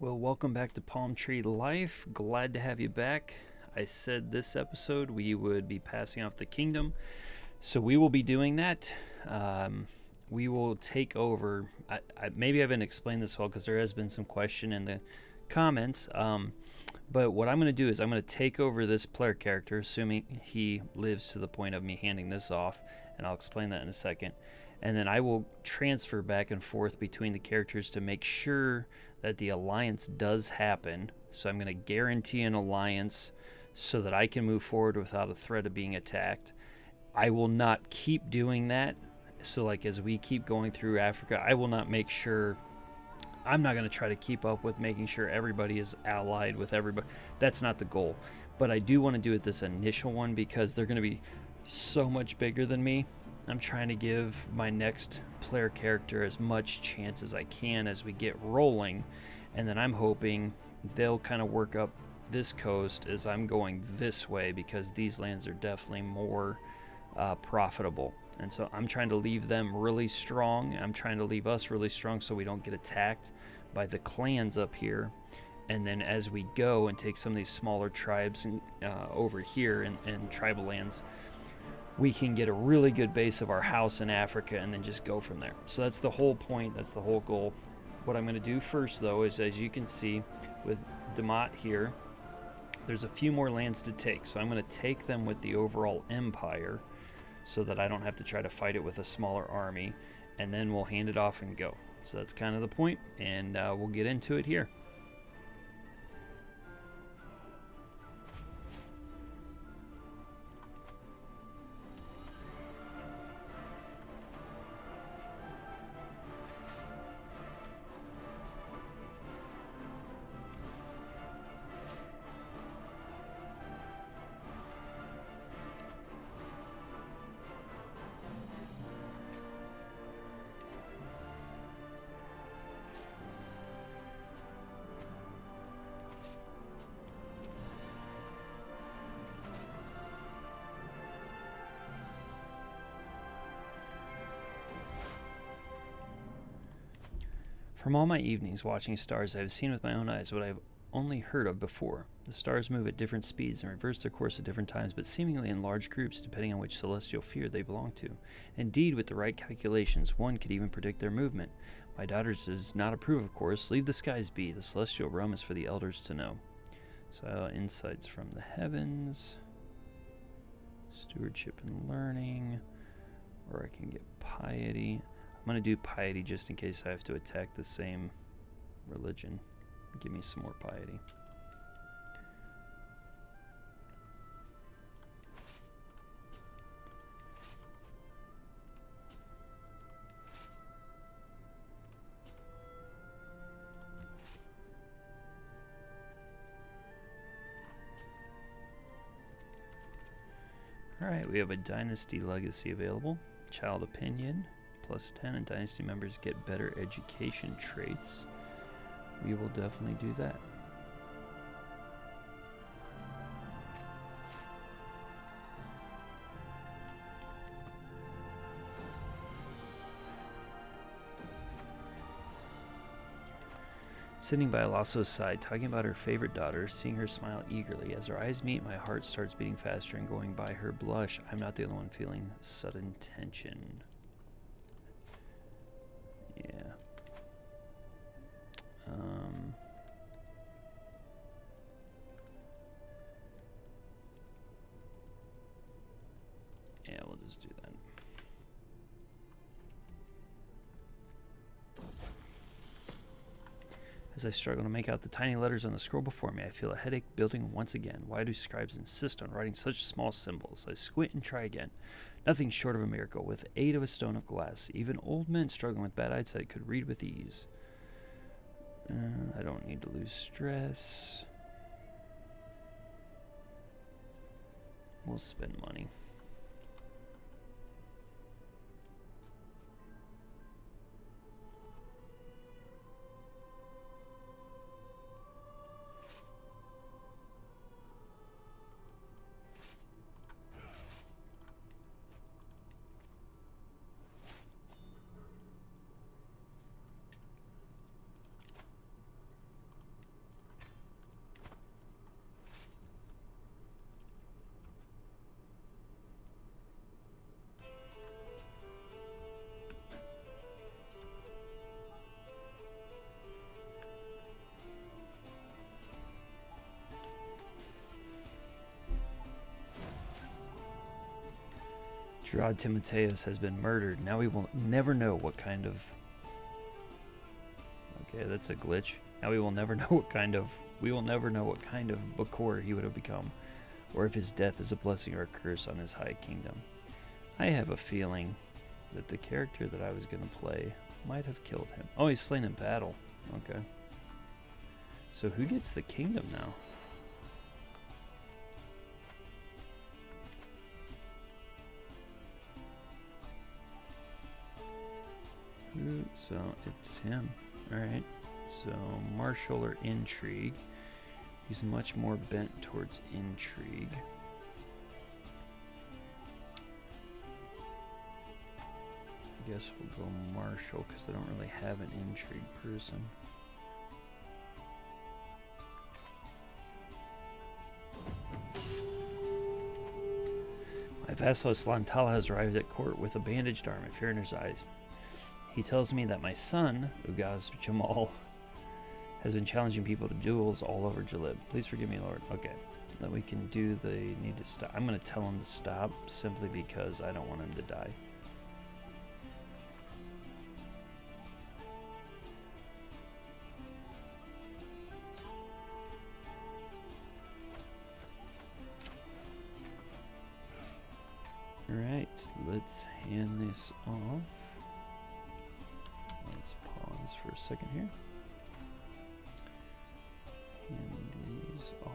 Well, welcome back to Palm Tree Life. Glad to have you back. I said this episode we would be passing off the kingdom, so we will be doing that. We will take over. Maybe I haven't explained this well because there has been some question in the comments. But what I'm going to do is I'm going to take over this player character, assuming he lives to the point of me handing this off, and I'll explain that in a second. And then I will transfer back and forth between the characters to make sure that the alliance does happen. So I'm going to guarantee an alliance so that I can move forward without a threat of being attacked. I will not keep doing that. So like as we keep going through Africa, I will not make sure, I'm not going to try to keep up with making sure everybody is allied with everybody. That's not the goal. But I do want to do it this initial one because they're going to be so much bigger than me. I'm trying to give my next player character as much chance as I can as we get rolling, and then I'm hoping they'll kind of work up this coast as I'm going this way because these lands are definitely more profitable. And so I'm trying to leave them really strong. I'm trying to leave us really strong so we don't get attacked by the clans up here. And then as we go and take some of these smaller tribes over here and tribal lands, we can get a really good base of our house in Africa and then just go from there. So that's the whole point. That's the whole goal. What I'm going to do first, though, is as you can see with Damot here, there's a few more lands to take. So I'm going to take them with the overall empire so that I don't have to try to fight it with a smaller army. And then we'll hand it off and go. So that's kind of the point, and we'll get into it here. From all my evenings watching stars, I have seen with my own eyes what I have only heard of before. The stars move at different speeds and reverse their course at different times, but seemingly in large groups depending on which celestial sphere they belong to. Indeed, with the right calculations, one could even predict their movement. My daughter does not approve, of course. Leave the skies be. The celestial realm is for the elders to know. So, insights from the heavens, stewardship and learning, or I can get piety. I'm going to do piety just in case I have to attack the same religion. Give me some more piety. Alright, we have a dynasty legacy available. Child opinion. +10, and dynasty members get better education traits. We will definitely do that. Sitting by Lasso's side, talking about her favorite daughter, seeing her smile eagerly. As our eyes meet, my heart starts beating faster, and going by her blush, I'm not the only one feeling sudden tension. Yeah. Yeah, we'll just do that. As I struggle to make out the tiny letters on the scroll before me, I feel a headache building once again. Why do scribes insist on writing such small symbols? I squint and try again. Nothing short of a miracle. With aid of a stone of glass, even old men struggling with bad eyesight could read with ease. I don't need to lose stress. We'll spend money. Gerard Timotheus has been murdered. Now we will never know what kind of... Okay, that's a glitch. Now we will never know what kind of... We will never know what kind of Bakor he would have become, or if his death is a blessing or a curse on his high kingdom. I have a feeling that the character that I was going to play might have killed him. Oh, he's slain in battle. Okay. So who gets the kingdom now? So it's him. Alright. So martial or intrigue. He's much more bent towards intrigue. I guess we'll go martial because I don't really have an intrigue person. My vassal Slantala has arrived at court with a bandaged arm and fear in his eyes. He tells me that my son, Ugaz Jamal, has been challenging people to duels all over Jalib. Please forgive me, Lord. Okay, then we can do the need to stop. I'm going to tell him to stop simply because I don't want him to die. Alright, let's hand this off. Let's pause for a second here. Hand these off.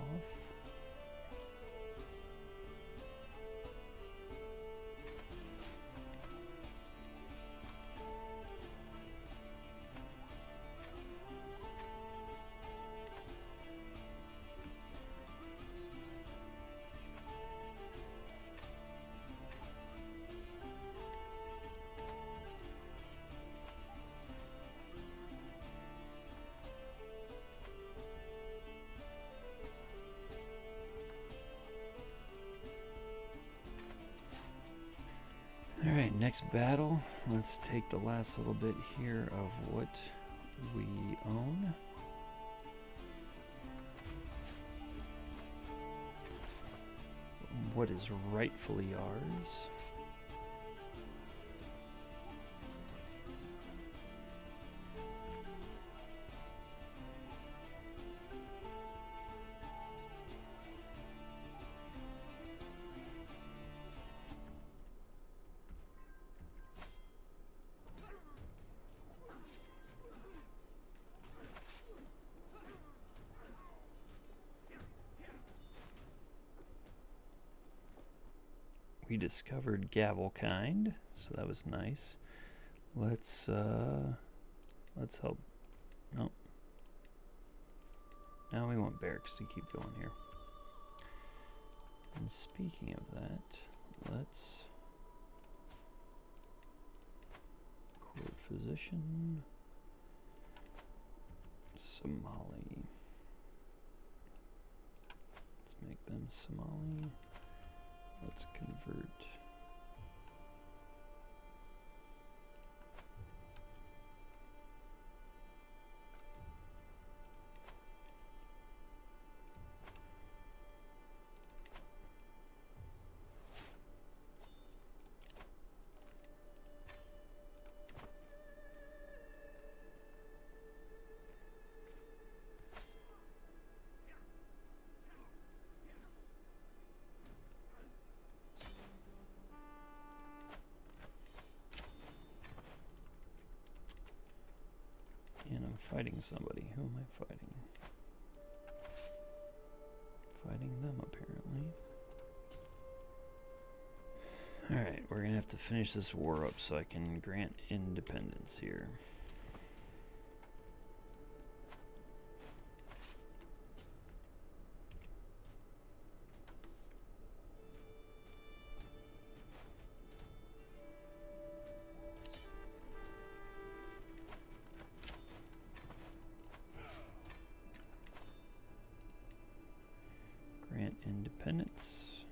Alright, next battle. Let's take the last little bit here of what we own. What is rightfully ours. We discovered Gavelkind, so that was nice. Let's help. Nope. Now we want barracks to keep going here. And speaking of that, let's court physician Somali. Let's make them Somali. Let's convert. And I'm fighting somebody. Who am I fighting? Fighting them, apparently. Alright, we're gonna have to finish this war up so I can grant independence here. Grant independence.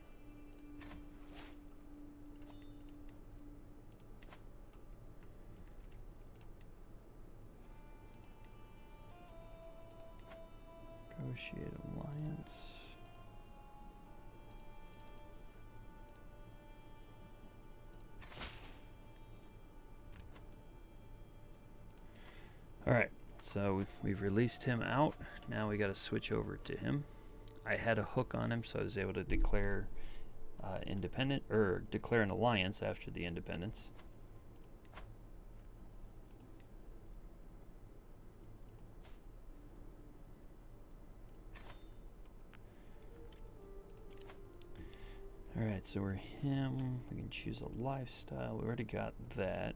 Negotiate alliance. so we've released him out. Now we got to switch over to him. I had a hook on him, so I was able to declare independent, or declare an alliance after the independence. Alright, so we're him. We can choose a lifestyle. We already got that.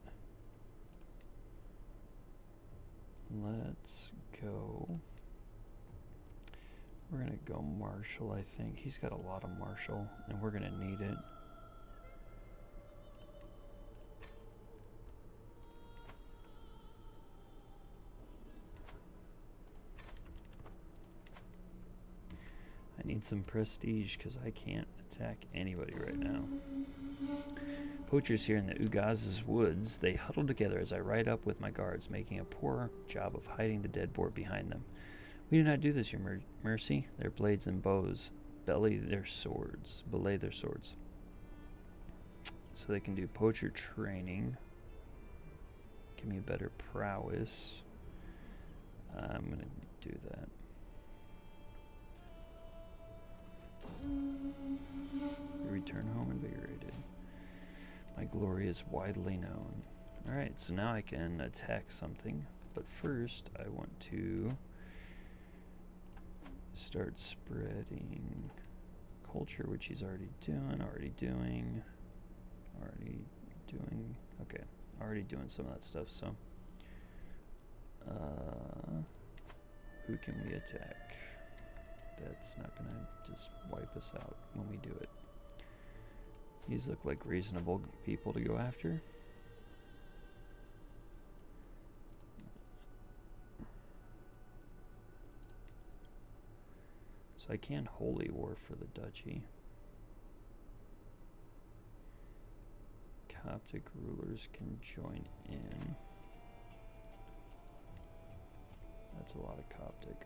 Let's go. We're going to go Marshall, I think. He's got a lot of Marshall, and we're going to need it. I need some prestige because I can't attack anybody right now. Poachers here in the Ugaz's woods, they huddle together as I ride up with my guards, making a poor job of hiding the dead boar behind them. We do not do this, your mercy. Their blades and bows belay their swords. So they can do poacher training. Give me a better prowess. I'm going to do that. Return home invigorated. My glory is widely known. Alright, so now I can attack something. But first, I want to start spreading culture, which he's already doing. Okay, already doing some of that stuff, so. Who can we attack? That's not going to just wipe us out when we do it. These look like reasonable people to go after. So I can holy war for the duchy. Coptic rulers can join in. That's a lot of Coptic.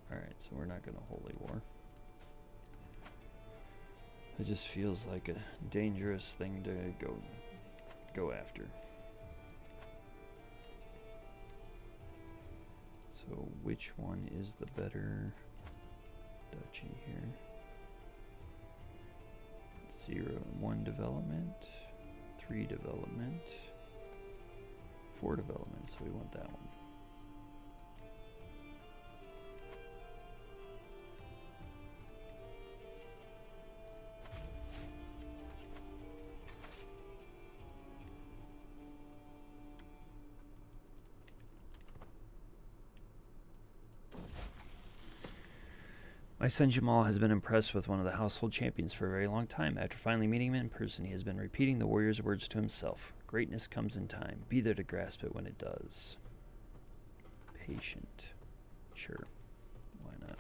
Alright, so we're not going to holy war. It just feels like a dangerous thing to go after. So which one is the better duchy here? 0 and 1 development, 3 development, 4 development, so we want that one. My son Jamal has been impressed with one of the household champions for a very long time. After finally meeting him in person, he has been repeating the warrior's words to himself. Greatness comes in time. Be there to grasp it when it does. Patient. Sure. Why not?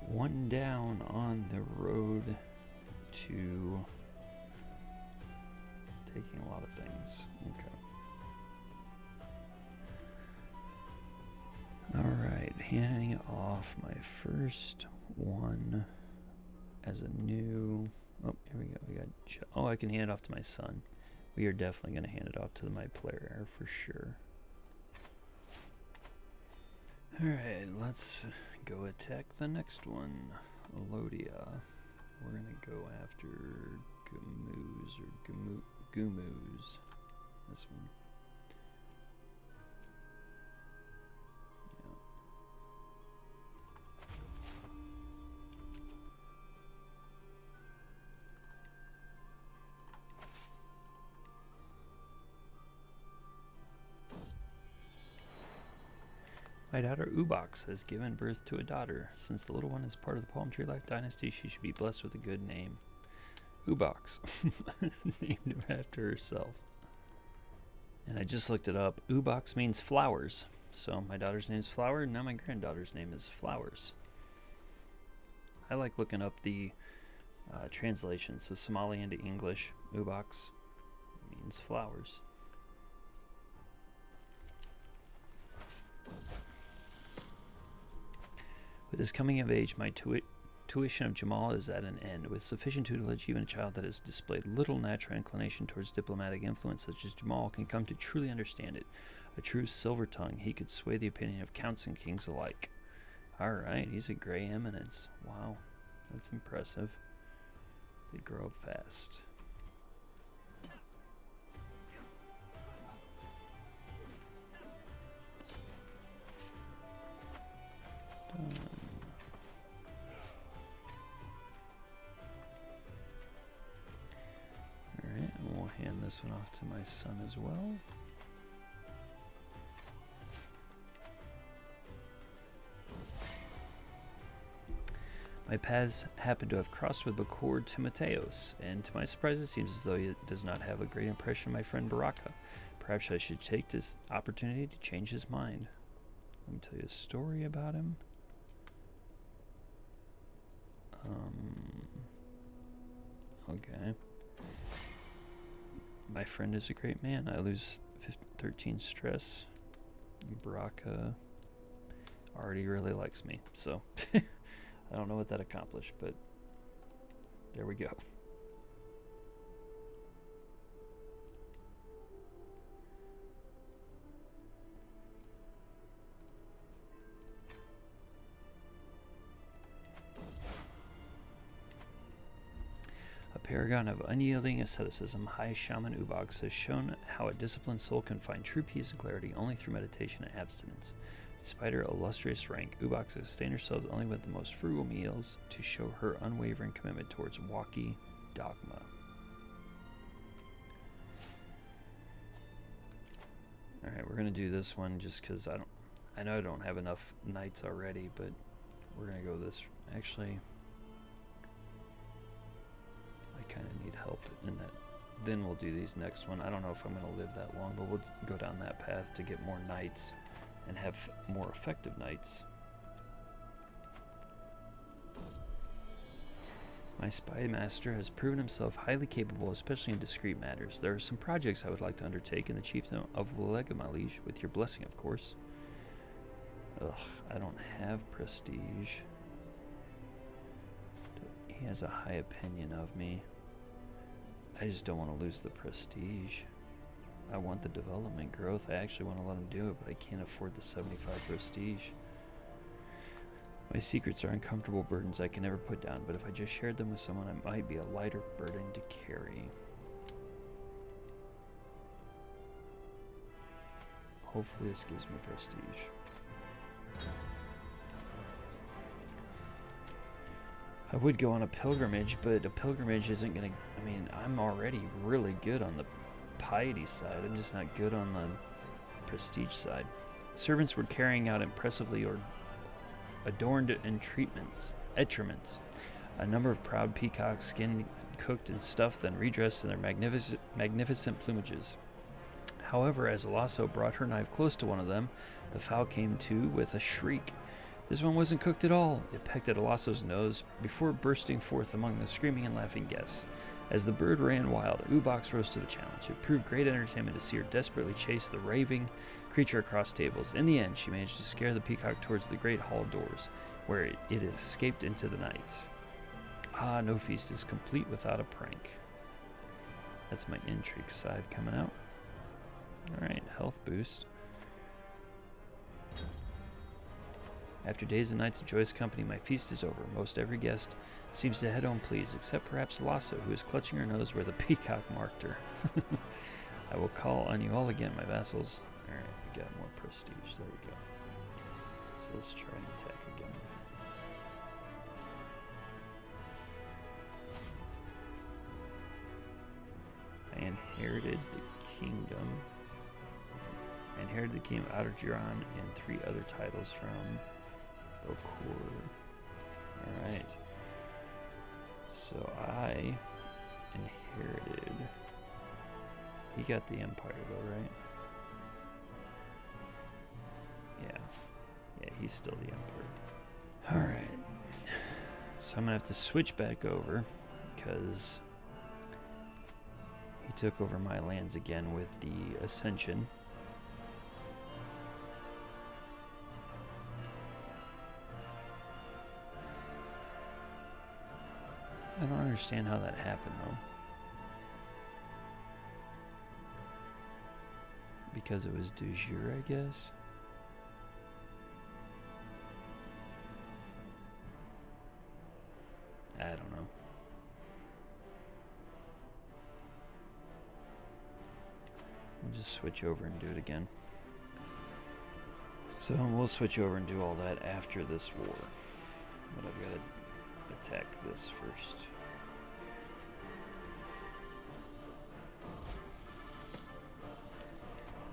One down on the road to taking a lot of things. Okay. Alright, handing off my first one as a new... Oh, here we go. We got... I can hand it off to my son. We are definitely going to hand it off to my player for sure. Alright, let's go attack the next one. Elodia. We're gonna go after Gamoos or Gumoos. This one. My daughter Ubox has given birth to a daughter. Since the little one is part of the PalmTreeLife dynasty, she should be blessed with a good name. Ubox. Named him after herself. And I just looked it up. Ubox means flowers. So my daughter's name is Flower, and now my granddaughter's name is Flowers. I like looking up the translation. So Somali into English, Ubox means flowers. With his coming of age, my tuition of Jamal is at an end. With sufficient tutelage, even a child that has displayed little natural inclination towards diplomatic influence such as Jamal can come to truly understand it. A true silver tongue, he could sway the opinion of counts and kings alike. Alright, he's a gray eminence. Wow, that's impressive. They grow up fast. Alright, and we'll hand this one off to my son as well. My paths happen to have crossed with Bakor Timotheos, and to my surprise it seems as though he does not have a great impression of my friend Baraka. Perhaps I should take this opportunity to change his mind. Let me tell you a story about him. Okay. My friend is a great man. I lose 13 stress. Baraka already really likes me, so I don't know what that accomplished, but there we go. A paragon of unyielding asceticism, High Shaman Ubox has shown how a disciplined soul can find true peace and clarity only through meditation and abstinence. Despite her illustrious rank, Ubox has sustained herself only with the most frugal meals to show her unwavering commitment towards Waki dogma. Alright, we're going to do this one just because I know I don't have enough knights already, but we're going to go this. Actually, I kind of need help in that. Then we'll do these next one. I don't know if I'm going to live that long, but we'll go down that path to get more knights and have more effective knights. My spy master has proven himself highly capable, especially in discreet matters. There are some projects I would like to undertake in the chiefdom of Walega, my liege, with your blessing, of course. Ugh, I don't have prestige. He has a high opinion of me. I just don't want to lose the prestige. I want the development growth. I actually want to let him do it, but I can't afford the 75 prestige. My secrets are uncomfortable burdens I can never put down, but if I just shared them with someone, I might be a lighter burden to carry. Hopefully this gives me prestige. I would go on a pilgrimage, but a pilgrimage isn't going to... I mean, I'm already really good on the piety side. I'm just not good on the prestige side. Servants were carrying out impressively or adorned etreatments. A number of proud peacocks, skinned, cooked, and stuffed, then redressed in their magnificent plumages. However, as Alasso brought her knife close to one of them, the fowl came to with a shriek. This one wasn't cooked at all. It pecked at Alasso's nose before bursting forth among the screaming and laughing guests. As the bird ran wild, Ubox rose to the challenge. It proved great entertainment to see her desperately chase the raving creature across tables. In the end, she managed to scare the peacock towards the great hall doors, where it escaped into the night. Ah, no feast is complete without a prank. That's my intrigue side coming out. Alright, health boost. After days and nights of joyous company, my feast is over. Most every guest seems to head home pleased, except perhaps Lasso, who is clutching her nose where the peacock marked her. I will call on you all again, my vassals. Alright, we got more prestige. There we go. So let's try and attack again. I inherited the kingdom. I inherited the kingdom of Outer Giron and 3 other titles from Bakor. Alright. So I inherited. He got the empire though, right? Yeah. Yeah, he's still the emperor. Alright. So I'm gonna have to switch back over because he took over my lands again with the Ascension. I don't understand how that happened though. Because it was du jour, I guess. I don't know. We'll just switch over and do it again. So we'll switch over and do all that after this war. But I've got to attack this first.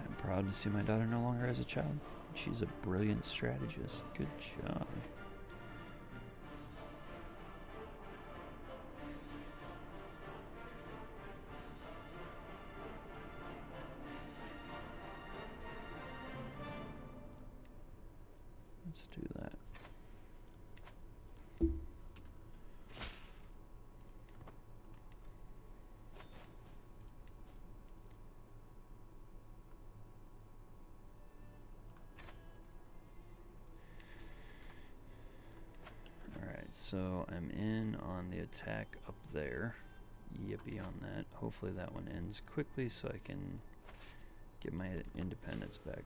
I'm proud to see my daughter no longer as a child. She's a brilliant strategist. Good job. Let's do that. Alright, so I'm in on the attack up there. Yippee on that. Hopefully that one ends quickly so I can get my independence back.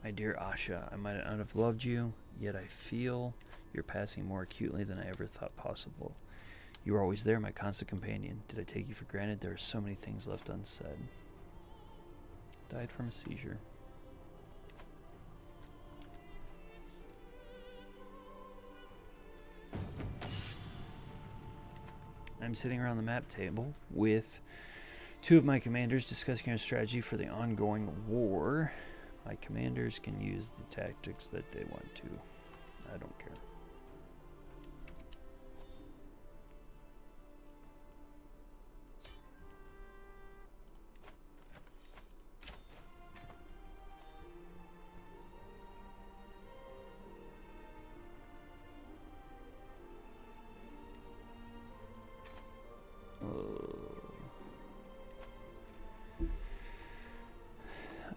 My dear Asha, I might not have loved you, yet I feel you're passing more acutely than I ever thought possible. You were always there, my constant companion. Did I take you for granted? There are so many things left unsaid. Died from a seizure. I'm sitting around the map table with two of my commanders discussing our strategy for the ongoing war. My commanders can use the tactics that they want to. I don't care.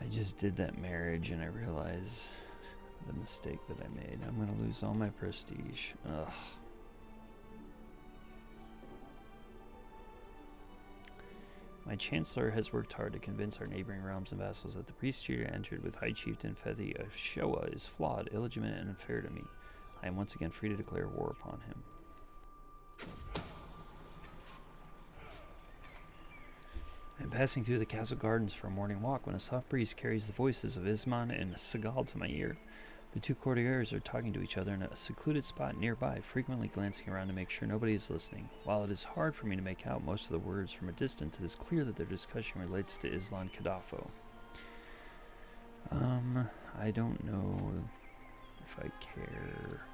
I just did that marriage and I realized the mistake that I made. I'm going to lose all my prestige. Ugh. My chancellor has worked hard to convince our neighboring realms and vassals that the priest you entered with High Chieftain Fethi of Showa is flawed, illegitimate, and unfair to me. I am once again free to declare war upon him. I'm passing through the castle gardens for a morning walk when a soft breeze carries the voices of Isman and Segal to my ear. The two courtiers are talking to each other in a secluded spot nearby, frequently glancing around to make sure nobody is listening. While it is hard for me to make out most of the words from a distance, it is clear that their discussion relates to Islan Kadafo. I don't know if I care.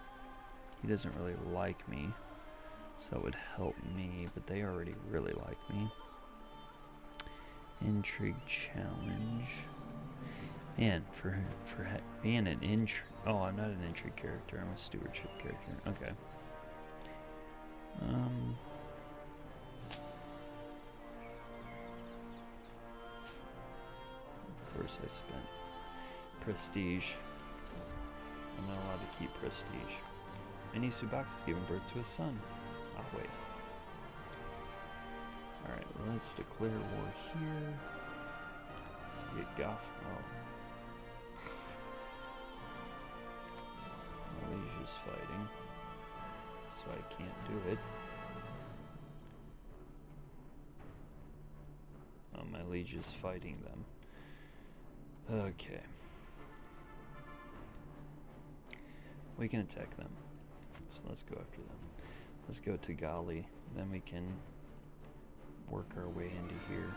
He doesn't really like me, so that would help me, but they already really like me. Intrigue challenge. Man, for being an intrigue... Oh, I'm not an intrigue character. I'm a stewardship character. Okay. Of course I spent prestige. I'm not allowed to keep prestige. Many Subox has given birth to a son. Ah, wait. Alright, let's declare war here. To get Goff. Oh. Malaysia's fighting, so I can't do it. Oh, my liege is fighting them. Okay. We can attack them. So let's go after them. Let's go to Gali. Then we can work our way into here.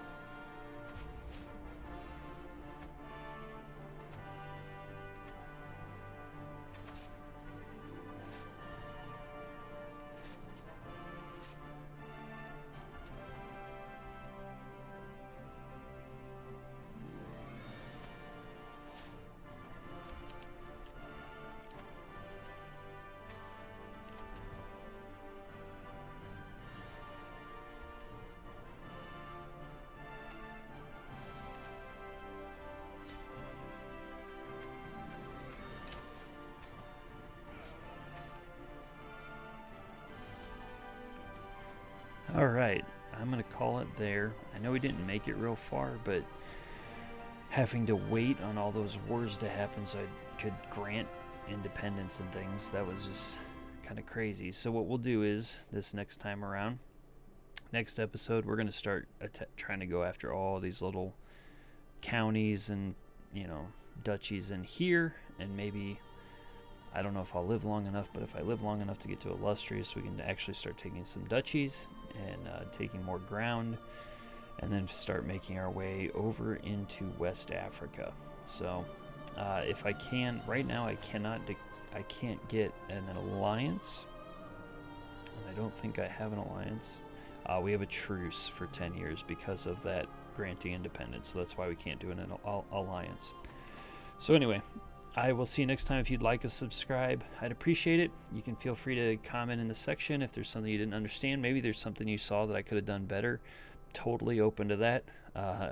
All right, I'm going to call it there. I know we didn't make it real far, but having to wait on all those wars to happen so I could grant independence and things, that was just kind of crazy. So what we'll do is, this next time around, next episode, we're going to start trying to go after all these little counties and, duchies in here, and maybe, I don't know if I'll live long enough, but if I live long enough to get to illustrious, we can actually start taking some duchies and taking more ground, and then start making our way over into West Africa. So if I can, right now I can't get an alliance, and I don't think I have an alliance. We have a truce for 10 years because of that granting independence, so that's why we can't do an alliance. So anyway, I will see you next time. If you'd like to subscribe, I'd appreciate it. You can feel free to comment in the section if there's something you didn't understand. Maybe there's something you saw that I could have done better. Totally open to that.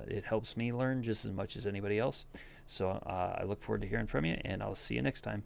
It helps me learn just as much as anybody else. So I look forward to hearing from you, and I'll see you next time.